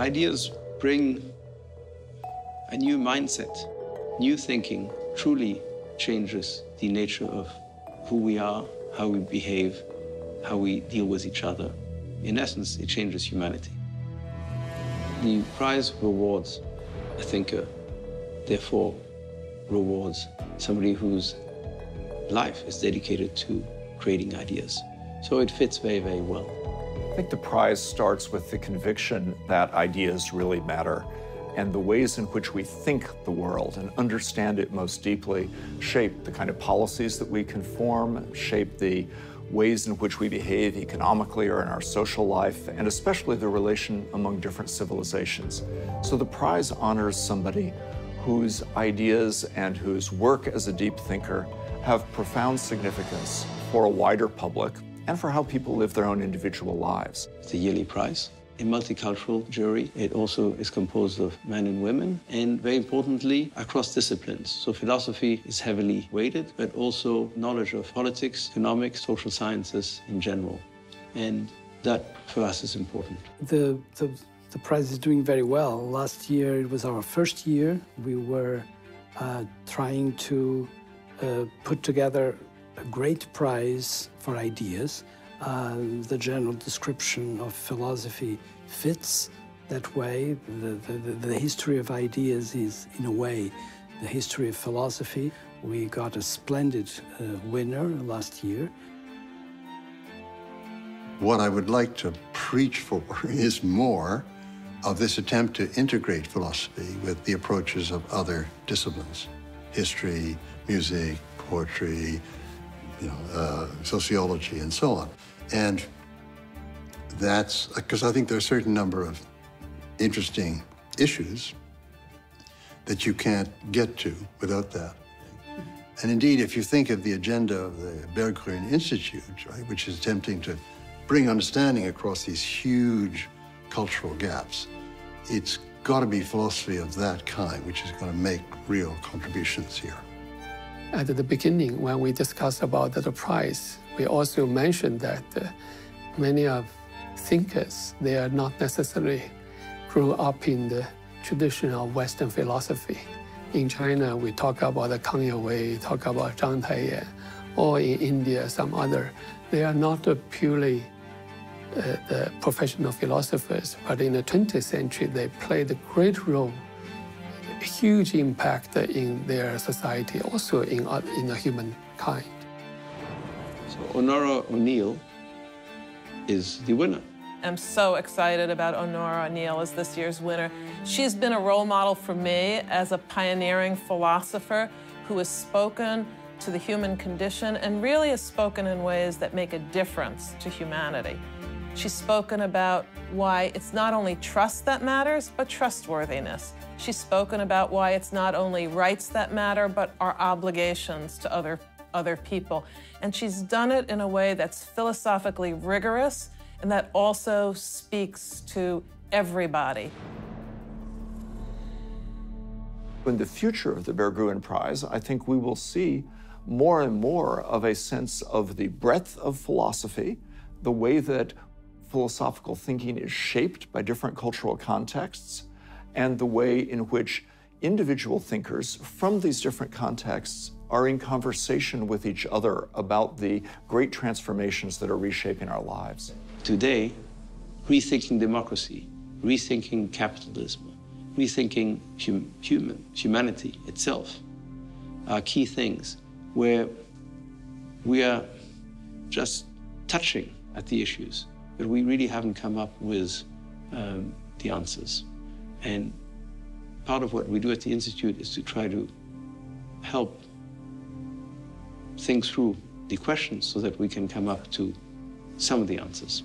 Ideas bring a new mindset. New thinking truly changes the nature of who we are, how we behave, how we deal with each other. In essence, it changes humanity. The prize rewards a thinker, therefore rewards somebody whose life is dedicated to creating ideas. So it fits very, very well. I think the prize starts with the conviction that ideas really matter, and the ways in which we think the world and understand it most deeply shape the kind of policies that we can form, shape the ways in which we behave economically or in our social life, and especially the relation among different civilizations. So the prize honors somebody whose ideas and whose work as a deep thinker have profound significance for a wider public and for how people live their own individual lives. It's a yearly prize. A multicultural jury. It also is composed of men and women, and very importantly, across disciplines. So philosophy is heavily weighted, but also knowledge of politics, economics, social sciences in general. And that, for us, is important. The prize is doing very well. Last year, it was our first year. We were trying to put together a great prize for ideas. The general description of philosophy fits that way. The history of ideas is, in a way, the history of philosophy. We got a splendid winner last year. What I would like to preach for is more of this attempt to integrate philosophy with the approaches of other disciplines: history, music, poetry, sociology, and so on. And that's because I think there are a certain number of interesting issues that you can't get to without that. And indeed, if you think of the agenda of the Berggruen Institute, right, which is attempting to bring understanding across these huge cultural gaps, it's got to be philosophy of that kind, which is going to make real contributions here. At the beginning, when we discussed about the prize, we also mentioned that many of thinkers, they are not necessarily grew up in the traditional Western philosophy. In China, we talk about the Kang Youwei, talk about Zhang Taiyan, or in India, some other. They are not purely the professional philosophers, but in the 20th century, they played a great role, a huge impact in their society, also in the humankind. So Honora O'Neill is the winner. I'm so excited about Honora O'Neill as this year's winner. She's been a role model for me as a pioneering philosopher who has spoken to the human condition and really has spoken in ways that make a difference to humanity. She's spoken about why it's not only trust that matters, but trustworthiness. She's spoken about why it's not only rights that matter, but our obligations to other people. And she's done it in a way that's philosophically rigorous and that also speaks to everybody. In the future of the Berggruen Prize, I think we will see more and more of a sense of the breadth of philosophy, the way that philosophical thinking is shaped by different cultural contexts, and the way in which individual thinkers from these different contexts are in conversation with each other about the great transformations that are reshaping our lives. Today, rethinking democracy, rethinking capitalism, rethinking humanity itself are key things where we are just touching at the issues, but we really haven't come up with the answers. And part of what we do at the Institute is to try to help think through the questions so that we can come up to some of the answers.